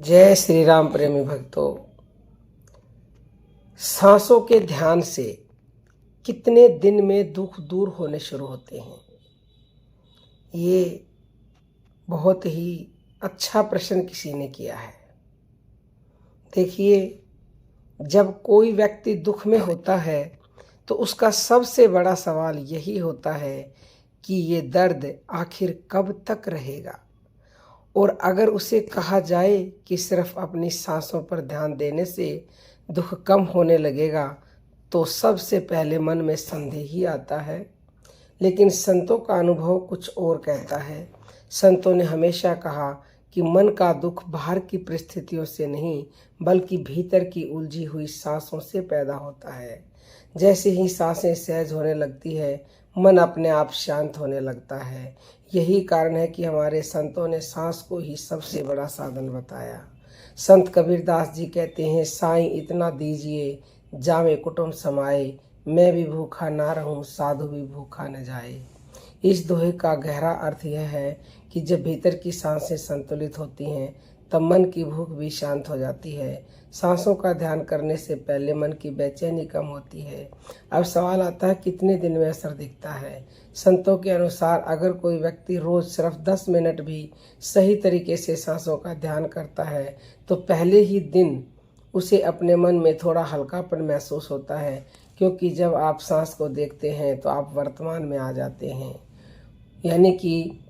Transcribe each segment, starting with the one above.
जय श्री राम प्रेमी भक्तों। सांसों के ध्यान से कितने दिन में दुख दूर होने शुरू होते हैं? ये बहुत ही अच्छा प्रश्न किसी ने किया है। देखिए, जब कोई व्यक्ति दुख में होता है तो उसका सबसे बड़ा सवाल यही होता है कि ये दर्द आखिर कब तक रहेगा। और अगर उसे कहा जाए कि सिर्फ अपनी सांसों पर ध्यान देने से दुख कम होने लगेगा तो सबसे पहले मन में संदेह ही आता है। लेकिन संतों का अनुभव कुछ और कहता है। संतों ने हमेशा कहा कि मन का दुख बाहर की परिस्थितियों से नहीं बल्कि भीतर की उलझी हुई सांसों से पैदा होता है। जैसे ही सांसें सहज होने लगती है, मन अपने आप शांत होने लगता है। यही कारण है कि हमारे संतों ने सांस को ही सबसे बड़ा साधन बताया। संत कबीरदास जी कहते हैं, साईं इतना दीजिए जामे कुटुंब समाए, मैं भी भूखा ना रहूं साधु भी भूखा न जाए। इस दोहे का गहरा अर्थ यह है कि जब भीतर की सांसें संतुलित होती हैं तब मन की भूख भी शांत हो जाती है। सांसों का ध्यान करने से पहले मन की बेचैनी कम होती है। अब सवाल आता है, कितने दिन में असर दिखता है? संतों के अनुसार अगर कोई व्यक्ति रोज सिर्फ 10 मिनट भी सही तरीके से सांसों का ध्यान करता है तो पहले ही दिन उसे अपने मन में थोड़ा हल्कापन महसूस होता है, क्योंकि जब आप सांस को देखते हैं तो आप वर्तमान में आ जाते हैं। यानी कि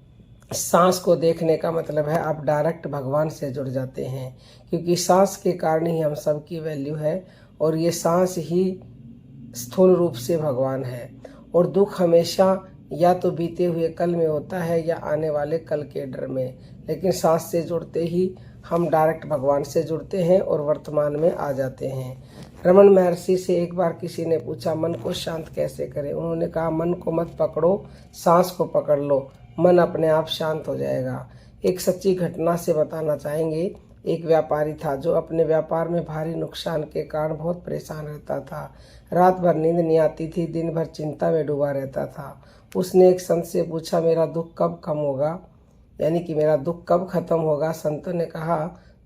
सांस को देखने का मतलब है आप डायरेक्ट भगवान से जुड़ जाते हैं, क्योंकि सांस के कारण ही हम सब की वैल्यू है और ये सांस ही स्थूल रूप से भगवान है। और दुख हमेशा या तो बीते हुए कल में होता है या आने वाले कल के डर में, लेकिन सांस से जुड़ते ही हम डायरेक्ट भगवान से जुड़ते हैं और वर्तमान में आ जाते हैं। रमन महर्षि से एक बार किसी ने पूछा, मन को शांत कैसे करें? उन्होंने कहा, मन को मत पकड़ो, सांस को पकड़ लो, मन अपने आप शांत हो जाएगा। एक सच्ची घटना से बताना चाहेंगे। एक व्यापारी था जो अपने व्यापार में भारी नुकसान के कारण बहुत परेशान रहता था। रात भर नींद नहीं आती थी, दिन भर चिंता में डूबा रहता था। उसने एक संत से पूछा, मेरा दुख कब कम होगा, यानी कि मेरा दुख कब खत्म होगा? संतों ने कहा,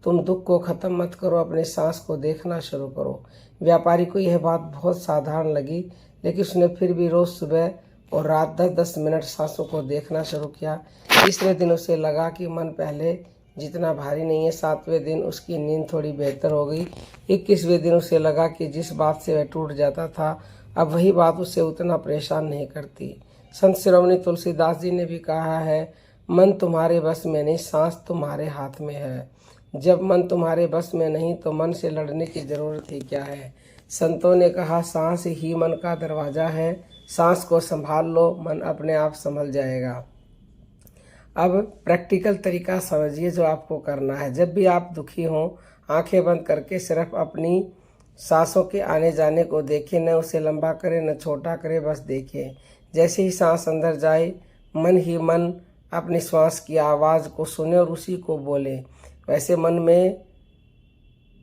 तुम दुख को खत्म मत करो, अपने सांस को देखना शुरू करो। व्यापारी को यह बात बहुत साधारण लगी, लेकिन उसने फिर भी रोज सुबह और रात 10-10 मिनट सांसों को देखना शुरू किया। तीसरे दिन उसे लगा कि मन पहले जितना भारी नहीं है। 7वें दिन उसकी नींद थोड़ी बेहतर हो गई। 21वें दिन उसे लगा कि जिस बात से वह टूट जाता था अब वही बात उसे उतना परेशान नहीं करती। संत शिरोमणि तुलसीदास जी ने भी कहा है, मन तुम्हारे बस में नहीं, सांस तुम्हारे हाथ में है। जब मन तुम्हारे बस में नहीं तो मन से लड़ने की जरूरत ही क्या है? संतों ने कहा, सांस ही मन का दरवाजा है, सांस को संभाल लो, मन अपने आप संभल जाएगा। अब प्रैक्टिकल तरीका समझिए जो आपको करना है। जब भी आप दुखी हों, आंखें बंद करके सिर्फ अपनी सांसों के आने जाने को देखें, न उसे लंबा करें न छोटा करें, बस देखें। जैसे ही सांस अंदर जाए, मन ही मन अपनी श्वास की आवाज़ को सुने और उसी को बोले। वैसे मन में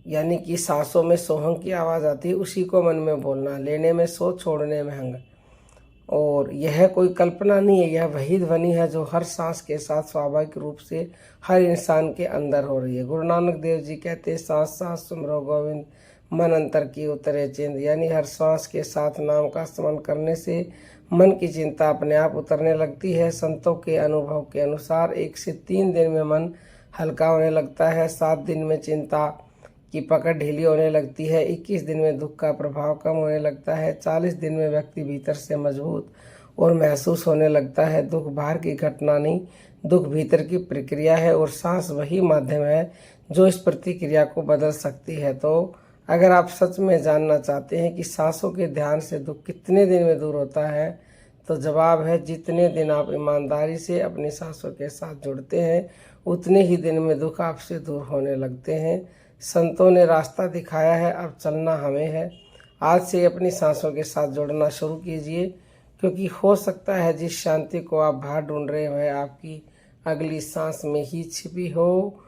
यानी कि सांसों में सोहंग की आवाज़ आती है, उसी को मन में बोलना। लेने में सो, छोड़ने में हंग। और यह कोई कल्पना नहीं है, यह वही ध्वनि है जो हर सांस के साथ स्वाभाविक रूप से हर इंसान के अंदर हो रही है। गुरु नानक देव जी कहते हैं, सांस सांस सुमरो गोविंद, मन अंतर की उतरे चिंत। यानी हर सांस के साथ नाम का स्मरण करने से मन की चिंता अपने आप उतरने लगती है। संतों के अनुभव के अनुसार 1 से 3 दिन में मन हल्का होने लगता है, 7 दिन में चिंता की पकड़ ढीली होने लगती है, 21 दिन में दुख का प्रभाव कम होने लगता है, 40 दिन में व्यक्ति भीतर से मजबूत और महसूस होने लगता है। दुख बाहर की घटना नहीं, दुख भीतर की प्रक्रिया है और सांस वही माध्यम है जो इस प्रतिक्रिया को बदल सकती है। तो अगर आप सच में जानना चाहते हैं कि सांसों के ध्यान से दुख कितने दिन में दूर होता है, तो जवाब है, जितने दिन आप ईमानदारी से अपनी सांसों के साथ जुड़ते हैं उतने ही दिन में दुख आपसे दूर होने लगते हैं। संतों ने रास्ता दिखाया है, अब चलना हमें है। आज से अपनी सांसों के साथ जुड़ना शुरू कीजिए, क्योंकि हो सकता है जिस शांति को आप बाहर ढूंढ रहे हो आपकी अगली सांस में ही छिपी हो।